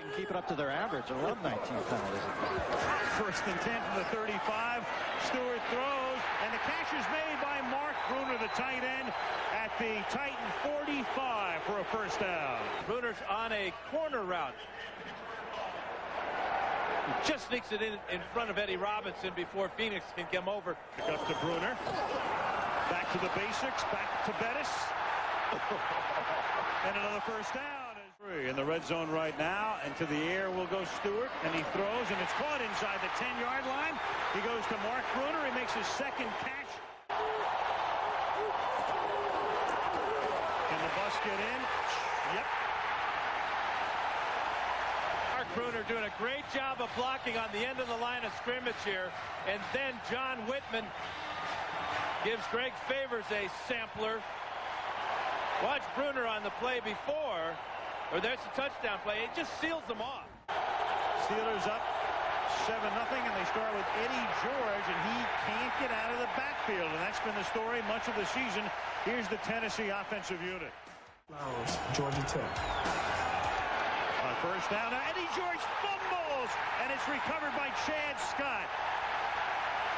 can keep it up to their average. I love 19 penalties. First and 10 from the 35. Stewart throws, and the catch is made by Mark Bruner, the tight end, at the Titan 45 for a first down. Bruner's on a corner route. He just sneaks it in front of Eddie Robinson before Phoenix can come over. Pick up to Bruner. Back to the basics. Back to Bettis. And another first down. In the red zone right now, and to the air will go Stewart, and he throws, and it's caught inside the 10-yard line. He goes to Mark Bruner. He makes his second catch. Can the bus get in? Yep. Mark Bruner doing a great job of blocking on the end of the line of scrimmage here, and then John Whitman gives Greg Favors a sampler. Watch Bruner on the play before. Or there's a touchdown play. It just seals them off. Steelers up 7-0, and they start with Eddie George, and he can't get out of the backfield. And that's been the story much of the season. Here's the Tennessee offensive unit. Georgia Tech. On first down, now Eddie George fumbles, and it's recovered by Chad Scott.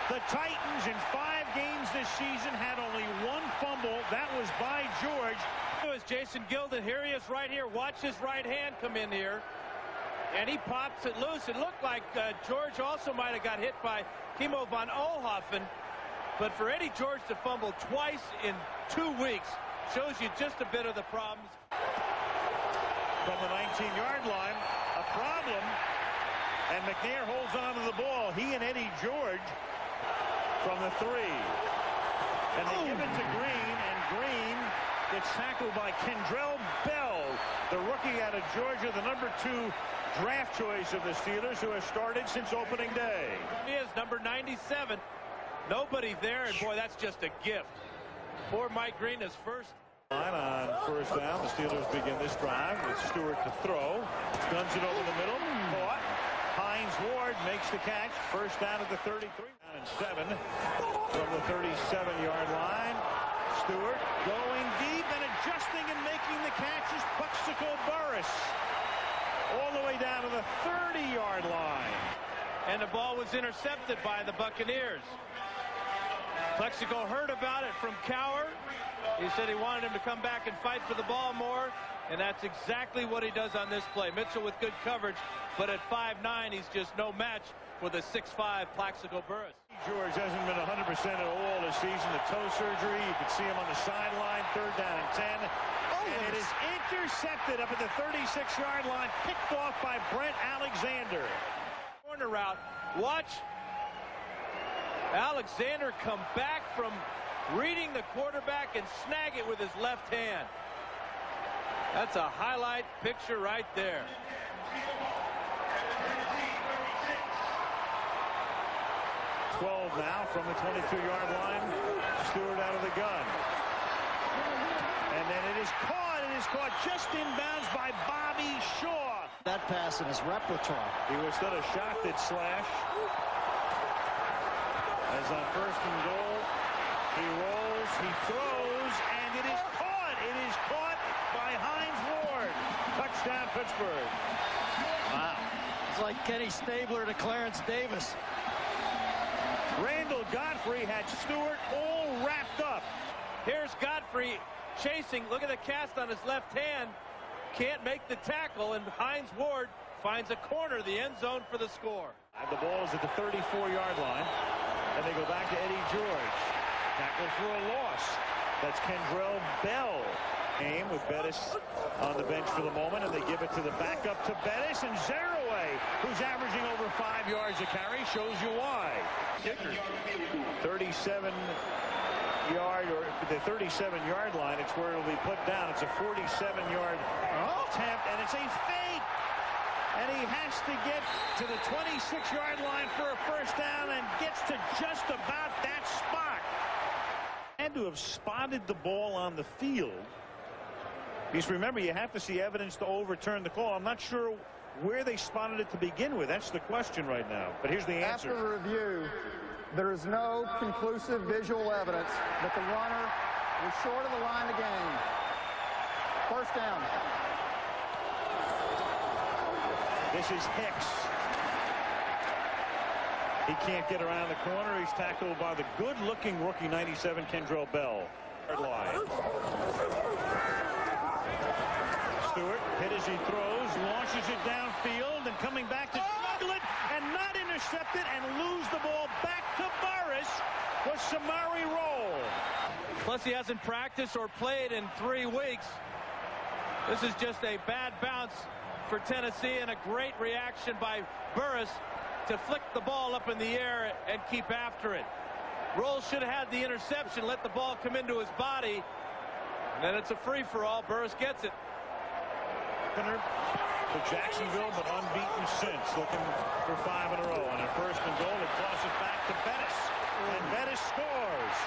The Titans in 5 games this season had only 1 fumble. That was by George. It was Jason Gilden. Here he is right here. Watch his right hand come in here. And he pops it loose. It looked like George also might have got hit by Timo von Oelhoffen. But for Eddie George to fumble twice in 2 weeks shows you just a bit of the problems. From the 19-yard line, a problem. And McNair holds on to the ball. He and Eddie George from the 3. And they give it to Green, and Green gets tackled by Kendrell Bell, the rookie out of Georgia, the number 2 draft choice of the Steelers, who has started since opening day. He is number 97. Nobody there, and boy, that's just a gift. Poor Mike Green is first. On first down, the Steelers begin this drive with Stewart to throw. Guns it over the middle. Caught. Hines Ward makes the catch. First down at the 33. Down and 7 from the 37-yard line. Stewart going deep and adjusting and making the catch is Plexico Burris. All the way down to the 30-yard line. And the ball was intercepted by the Buccaneers. Plexico heard about it from Cowher. He said he wanted him to come back and fight for the ball more, and that's exactly what he does on this play. Mitchell with good coverage, but at 5'9", he's just no match for the 6'5" Plexico Burris. George hasn't been 100% at all this season. The toe surgery, you can see him on the sideline, 3rd down and 10. And it is intercepted up at the 36-yard line, picked off by Brent Alexander. Corner route. Watch Alexander come back from reading the quarterback and snag it with his left hand. That's a highlight picture right there. Now from the 22-yard line. Stewart out of the gun. And then it is caught. It is caught just inbounds by Bobby Shaw. That pass in his repertoire. He was still a shot that slash. As on first and goal, he rolls, he throws, and it is caught. It is caught by Hines Ward. Touchdown, Pittsburgh. Wow. It's like Kenny Stabler to Clarence Davis. Randall Godfrey had Stewart all wrapped up. Here's Godfrey chasing. Look at the cast on his left hand. Can't make the tackle, and Hines Ward finds a corner, the end zone for the score. And the ball is at the 34-yard line, and they go back to Eddie George. Tackle for a loss. That's Kendrell Bell. Game with Bettis on the bench for the moment, and they give it to the backup to Bettis, and Zeraway, who's averaging over 5 yards a carry, shows you why. Kicker, 37-yard or the 37-yard line. It's where it'll be put down. It's a 47-yard attempt, and it's a fake. And he has to get to the 26-yard line for a first down and gets to just about that spot. Had to have spotted the ball on the field. Because remember, you have to see evidence to overturn the call. I'm not sure where they spotted it to begin with. That's the question right now. But here's the answer. After review, there is no conclusive visual evidence that the runner was short of the line of game. First down. This is Hicks. He can't get around the corner. He's tackled by the good-looking rookie 97 Kendrell Bell. Line. Stewart hit as he throws, launches it downfield, and coming back to struggle it and not intercept it and lose the ball back to Burris was Samari Roll. Plus he hasn't practiced or played in 3 weeks. This is just a bad bounce for Tennessee and a great reaction by Burris to flick the ball up in the air and keep after it. Roll should have had the interception, let the ball come into his body, and then it's a free-for-all. Burris gets it. To Jacksonville, but unbeaten since, looking for 5 in a row. On a 1st and goal, it crosses back to Bettis, and Bettis scores.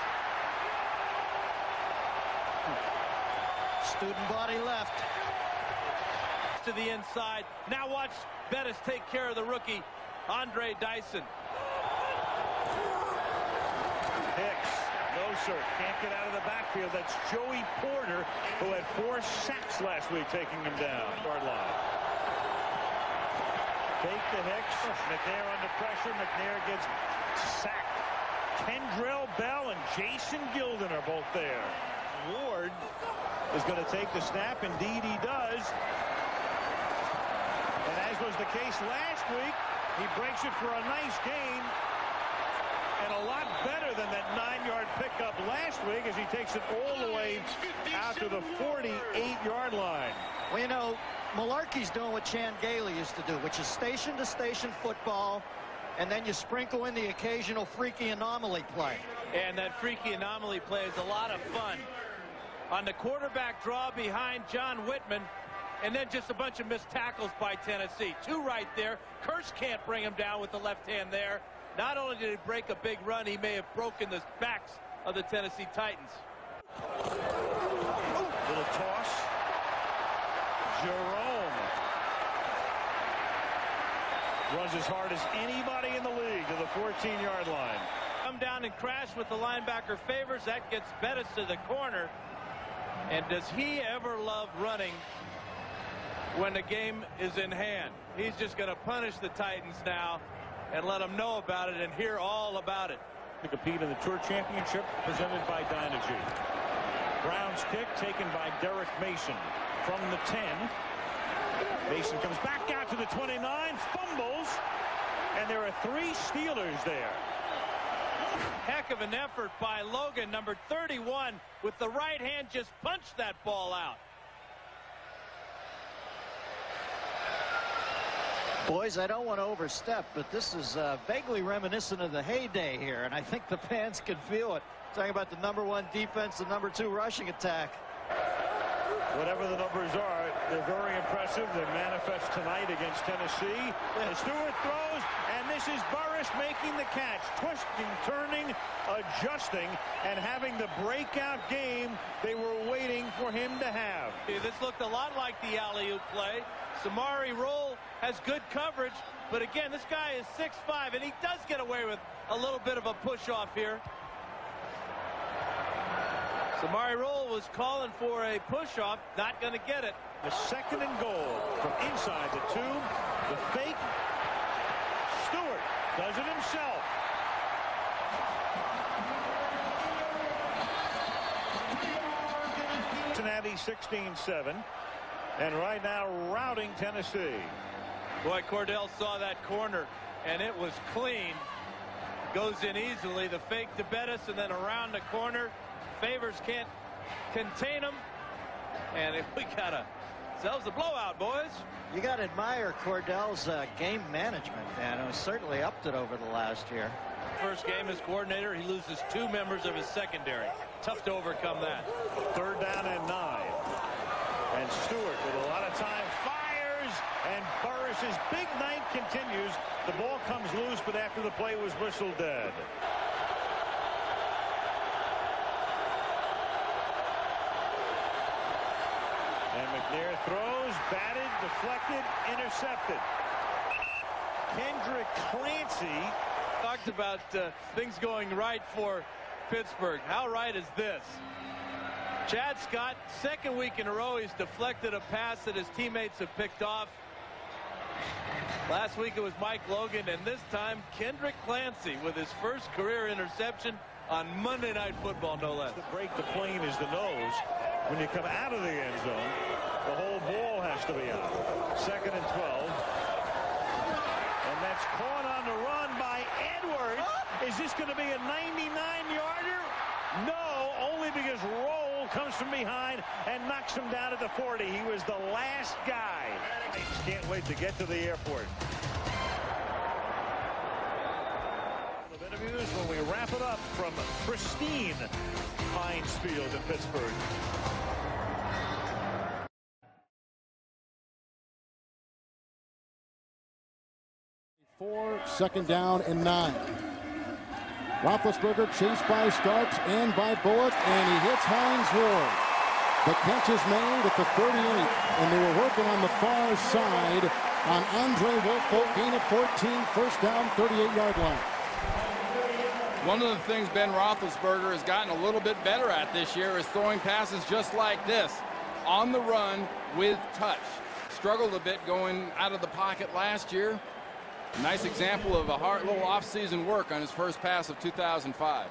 Student body left. To the inside. Now watch Bettis take care of the rookie, Andre Dyson. Hicks, no sir, can't get out of the backfield. That's Joey Porter, who had 4 sacks last week, taking him down. Yard line. Fake to Hicks. McNair under pressure. McNair gets sacked. Kendrell Bell and Jason Gilden are both there. Ward is going to take the snap. Indeed he does. And as was the case last week, he breaks it for a nice gain. And a lot better than that 9-yard pickup last week as he takes it all the way out to the 48-yard line. Well, you know, Malarkey's doing what Chan Gailey used to do, which is station-to-station football, and then you sprinkle in the occasional freaky anomaly play. And that freaky anomaly play is a lot of fun. On the quarterback draw behind John Whitman, and then just a bunch of missed tackles by Tennessee. 2 right there. Kurtz can't bring him down with the left hand there. Not only did he break a big run, he may have broken the backs of the Tennessee Titans. Little toss. Jerome runs as hard as anybody in the league to the 14-yard line. Come down and crash with the linebacker Favors. That gets Bettis to the corner. And does he ever love running when the game is in hand? He's just going to punish the Titans now and let them know about it and hear all about it. To compete in the Tour Championship presented by Dynegy. Brown's kick taken by Derek Mason from the 10. Mason comes back out to the 29, fumbles, and there are 3 Steelers there. Heck of an effort by Logan, number 31, with the right hand just punched that ball out. Boys, I don't want to overstep, but this is vaguely reminiscent of the heyday here, and I think the fans can feel it. Talking about the #1 defense, the #2 rushing attack. Whatever the numbers are, they're very impressive. They manifest tonight against Tennessee. And Stewart throws, and this is Burris making the catch, twisting, turning, adjusting, and having the breakout game they were waiting for him to have. This looked a lot like the alley-oop play. Samari Roll has good coverage, but again, this guy is 6'5", and he does get away with a little bit of a push-off here. Samari Roll was calling for a push-off, not going to get it. The 2nd and goal from inside the 2. The fake. Stewart does it himself. Cincinnati 16-7. And right now routing Tennessee. Boy, Cordell saw that corner, and it was clean. Goes in easily. The fake to Bettis, and then around the corner. Favors can't contain him. And if we got ourselves a blowout, boys. You got to admire Cordell's game management, man. It was certainly upped it over the last year. First game as coordinator, he loses 2 members of his secondary. Tough to overcome that. 3rd down and 9. And Stewart with a lot of time fires, and Burris's big night continues. The ball comes loose, but after the play was whistled dead. And McNair throws, batted, deflected, intercepted. Kendrick Clancy talked about things going right for Pittsburgh. How right is this? Chad Scott, 2nd week in a row, he's deflected a pass that his teammates have picked off. Last week it was Mike Logan, and this time Kendrick Clancy with his first career interception on Monday Night Football, no less. The break the plane is the nose. When you come out of the end zone, the whole ball has to be out. 2nd and 12. And that's caught on the run by Edwards. Is this going to be a 99-yarder? No, only because Roll comes from behind and knocks him down at the 40. He was the last guy. Can't wait to get to the airport. Of interviews when we wrap it up from pristine Heinz Field in Pittsburgh. Second down and 9. Roethlisberger chased by Starks and by Bullock, and he hits Heinz Ward. The catch is made at the 38, and they were working on the far side on Andre Wolfolk, gain of 14, first down, 38-yard line. One of the things Ben Roethlisberger has gotten a little bit better at this year is throwing passes just like this, on the run with touch. Struggled a bit going out of the pocket last year. A nice example of a hard little off-season work on his first pass of 2005.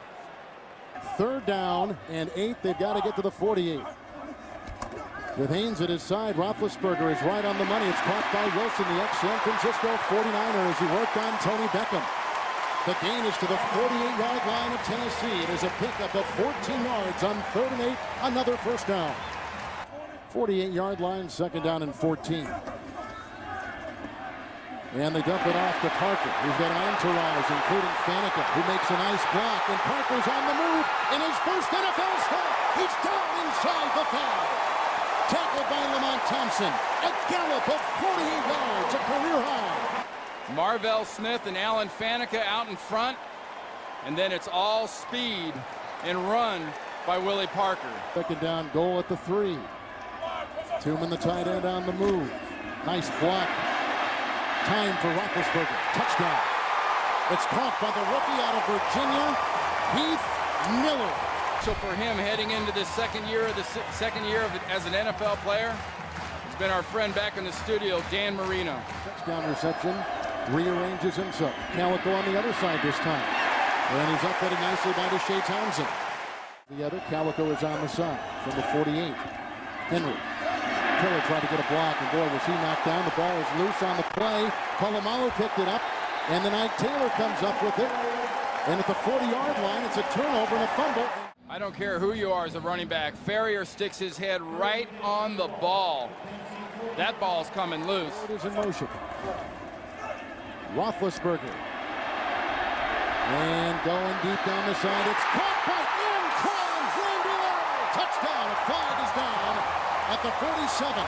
Third down and 8. They've got to get to the 48. With Haynes at his side, Roethlisberger is right on the money. It's caught by Wilson, the ex-San Francisco 49er, as he worked on Tony Beckham. The gain is to the 48-yard line of Tennessee. It is a pickup of 14 yards on 3rd and 8. Another first down. 48-yard line, second down and 14. And they dump it off to Parker, who's got an entourage, including Faneca, who makes a nice block. And Parker's on the move in his first NFL start. He's down inside the 5. Tackled by Lamont Thompson. A gallop of 48 yards, a career high. Marvell Smith and Alan Faneca out in front. And then it's all speed and run by Willie Parker. Second down, goal at the 3. Tooman, the tight end, on the move. Nice block. Time for Roethlisberger. Touchdown. It's caught by the rookie out of Virginia, Heath Miller. So for him, heading into this second year as an NFL player, has been our friend back in the studio, Dan Marino. Touchdown reception. Rearranges himself. Calico on the other side this time. And he's updated nicely by Deshae Townsend. The other, Calico is on the side from the 48. Henry. Taylor tried to get a block, and boy, was he knocked down. The ball is loose on the play. Polamalu picked it up, and then Ike Taylor comes up with it. And at the 40-yard line, it's a turnover and a fumble. I don't care who you are as a running back. Ferrier sticks his head right on the ball. That ball's coming loose. It is in motion. Roethlisberger. And going deep down the side. It's caught by Antoine Randall. Touchdown. A flag is down at the 47.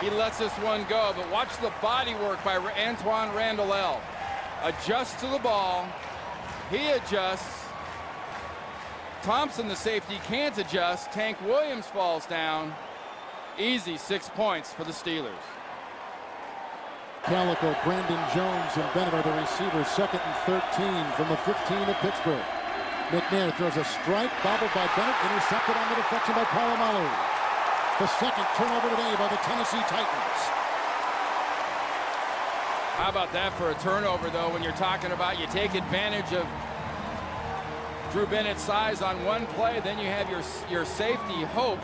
He lets this one go, but watch the body work by Antoine Randall. Adjusts to the ball. He adjusts. Thompson, the safety, can't adjust. Tank Williams falls down. Easy 6 points for the Steelers. Calico, Brandon Jones, and Bennett are the receivers. 2nd and 13 from the 15 of Pittsburgh. McNair throws a strike, bobbled by Bennett, intercepted on the deflection by Polamalu. The second turnover today by the Tennessee Titans. How about that for a turnover, though, when you're talking about you take advantage of Drew Bennett's size on one play, then you have your safety, Hope,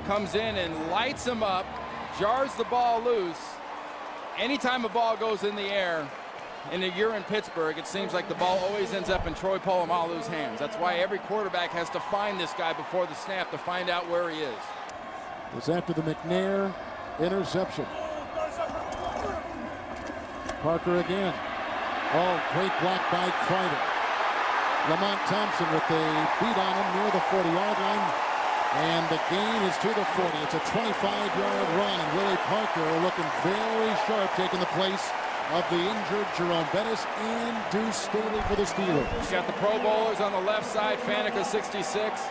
comes in and lights him up, jars the ball loose. Anytime a ball goes in the air, and you're in Pittsburgh, it seems like the ball always ends up in Troy Polamalu's hands. That's why every quarterback has to find this guy before the snap to find out where he is. It's after the McNair interception. Parker again. Oh, great block by Kreider. Lamont Thompson with a beat on him near the 40-yard line. And the gain is to the 40. It's a 25-yard run. And Willie Parker looking very sharp, taking the place of the injured Jerome Bettis and Deuce Staley for the Steelers. He's got the Pro Bowlers on the left side. Faneca 66,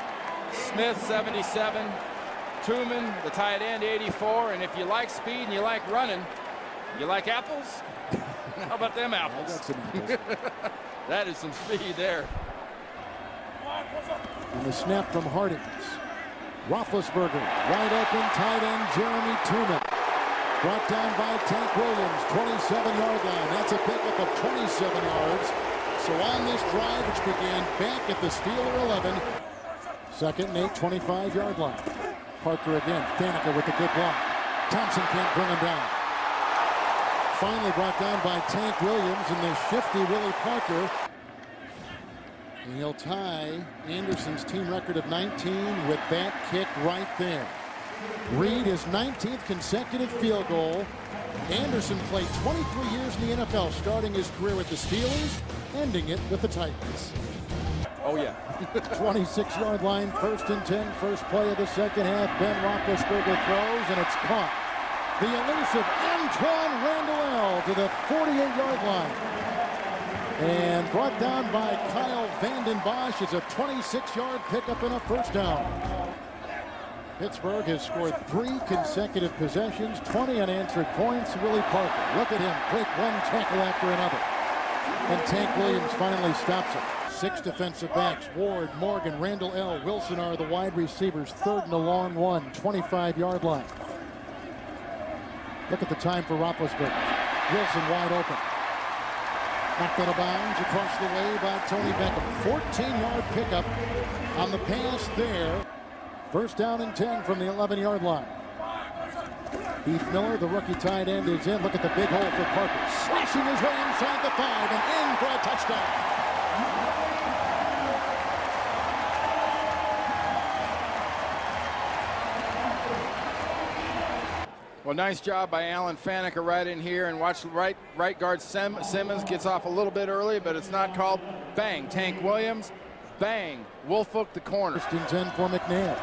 Smith 77, Tooman, the tight end 84. And if you like speed and you like running, you like apples? How about them apples? I got some apples. That is some speed there. And the snap from Hardings. Roethlisberger, wide open, tight end Jeremy Tooman. Brought down by Tank Williams, 27-yard line. That's a pickup of 27 yards. So on this drive, which began back at the Steeler 11, 2nd and 8, 25-yard line. Parker again, Faneca with a good block. Thompson can't bring him down. Finally brought down by Tank Williams and the shifty Willie Parker. And he'll tie Anderson's team record of 19 with that kick right there. Reed, his 19th consecutive field goal. Anderson played 23 years in the NFL, starting his career with the Steelers, ending it with the Titans. Oh, yeah. 26-yard line, 1st and 10, first play of the second half. Ben Roethlisberger throws, and it's caught. The elusive Antoine Randall to the 48-yard line. And brought down by Kyle Vanden Bosch is a 26-yard pickup and a first down. Pittsburgh has scored 3 consecutive possessions, 20 unanswered points. Willie Parker, look at him, break one tackle after another. And Tank Williams finally stops it. 6 defensive backs, Ward, Morgan, Randall L. Wilson are the wide receivers. 3rd and a long one, 25-yard line. Look at the time for Roethlisberger. Wilson wide open. Knocked out of bounds across the way by Tony Beckham. 14-yard pickup on the pass there. First down and 10 from the 11-yard line. Heath Miller, the rookie tight end, is in. Look at the big hole for Parker. Slashing his way inside the 5 and in for a touchdown. Well, nice job by Alan Faneca right in here, and watch right guard Simmons gets off a little bit early, but it's not called. Bang, Tank Williams. Bang, Woolfolk the corner. 1st and 10 for McNair.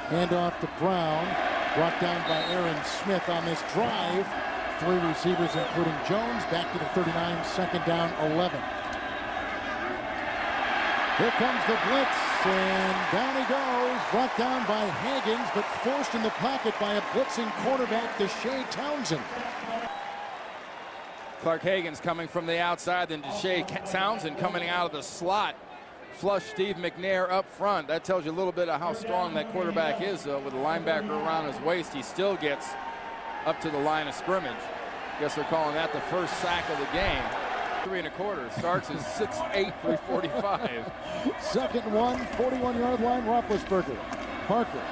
Hand off to Brown. Brought down by Aaron Smith on this drive. 3 receivers, including Jones, back to the 39, 2nd down, 11. Here comes the blitz, and down he goes. Brought down by Higgins, but forced in the pocket by a blitzing quarterback, Deshae Townsend. Clark Higgins coming from the outside, then Deshae Townsend coming out of the slot. Flush Steve McNair up front. That tells you a little bit of how strong that quarterback is, though. With a linebacker around his waist, he still gets up to the line of scrimmage. Guess they're calling that the first sack of the game. 3 1/4. Starts as 6'8", 345. 2nd and 1, 41-yard line, Roethlisberger. Parker.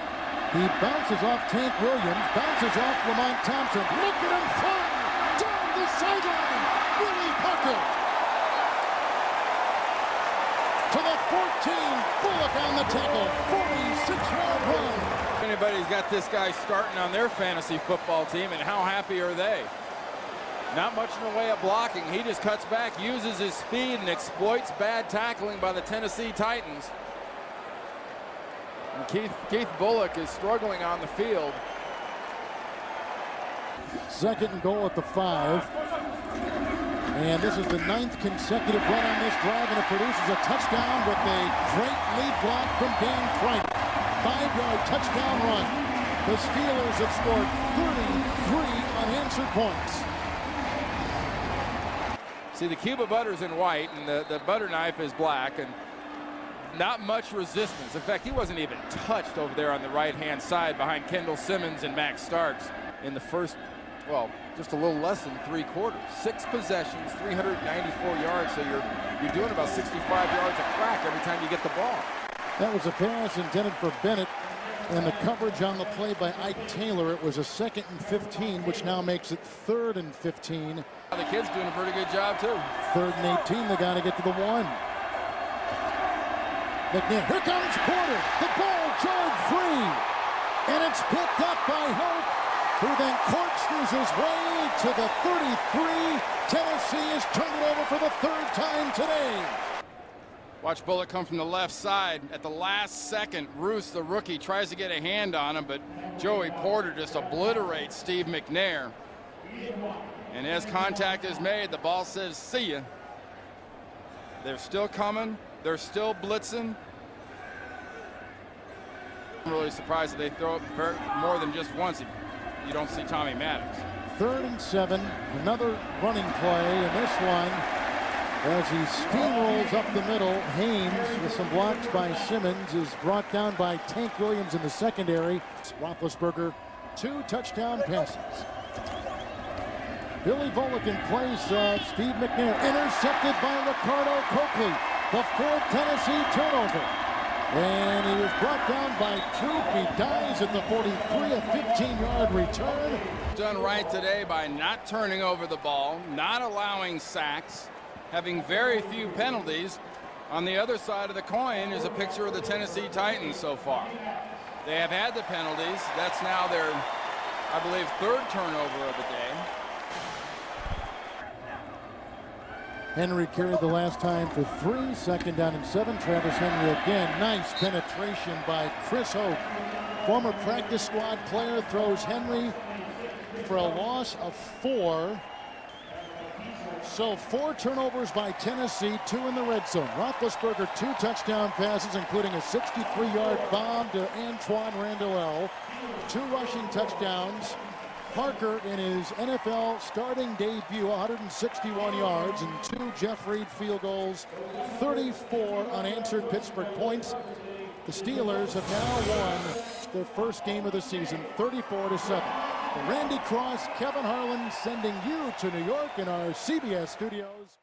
He bounces off Tank Williams, bounces off Lamont Thompson. Look at him fly down the sideline. Willie Parker. To the 14, Bullock on the tackle, 46-yard run. If anybody's got this guy starting on their fantasy football team, and how happy are they? Not much in the way of blocking. He just cuts back, uses his speed, and exploits bad tackling by the Tennessee Titans. And Keith Bullock is struggling on the field. 2nd and goal at the 5. And this is the 9th consecutive run on this drive, and it produces a touchdown with a great lead block from Dan Frank. 5-yard touchdown run. The Steelers have scored 33 unanswered points. See, the cube of butter is in white, and the butter knife is black, and not much resistance. In fact, he wasn't even touched over there on the right-hand side behind Kendall Simmons and Max Starks in the first, well, just a little less than 3 quarters. 6 possessions, 394 yards, so you're doing about 65 yards a crack every time you get the ball. That was a pass intended for Bennett, and the coverage on the play by Ike Taylor. It was a 2nd and 15, which now makes it 3rd and 15. The kid's doing a pretty good job, too. 3rd and 18, they got to get to the 1. McNair, here comes Porter. The ball jarred free. And it's picked up by Hope, who then corkscrews his way to the 33. Tennessee has turned it over for the 3rd time today. Watch Bullock come from the left side. At the last second, Roos, the rookie, tries to get a hand on him, but Joey Porter just obliterates Steve McNair. And as contact is made, the ball says, see ya. They're still coming. They're still blitzing. I'm really surprised that they throw it more than just once. You don't see Tommy Maddox. 3rd and 7. Another running play, and this one, as he steamrolls up the middle, Haynes, with some blocks by Simmons, is brought down by Tank Williams in the secondary. Roethlisberger, 2 touchdown passes. Billy Volek in place of Steve McNair. Intercepted by Ricardo Coakley. The 4th Tennessee turnover. And he was brought down by Troop. He dies at the 43, a 15-yard return. Done right today by not turning over the ball, not allowing sacks, having very few penalties. On the other side of the coin is a picture of the Tennessee Titans so far. They have had the penalties. That's now their, I believe, 3rd turnover of the day. Henry carried the last time for 3, 2nd down and 7. Travis Henry again. Nice penetration by Chris Hope. Former practice squad player throws Henry for a loss of 4. So 4 turnovers by Tennessee, 2 in the red zone. Roethlisberger 2 touchdown passes, including a 63-yard bomb to Antoine Randall. 2 rushing touchdowns. Parker in his NFL starting debut, 161 yards and 2 Jeff Reed field goals, 34 unanswered Pittsburgh points. The Steelers have now won their first game of the season, 34-7. Randy Cross, Kevin Harlan sending you to New York in our CBS studios.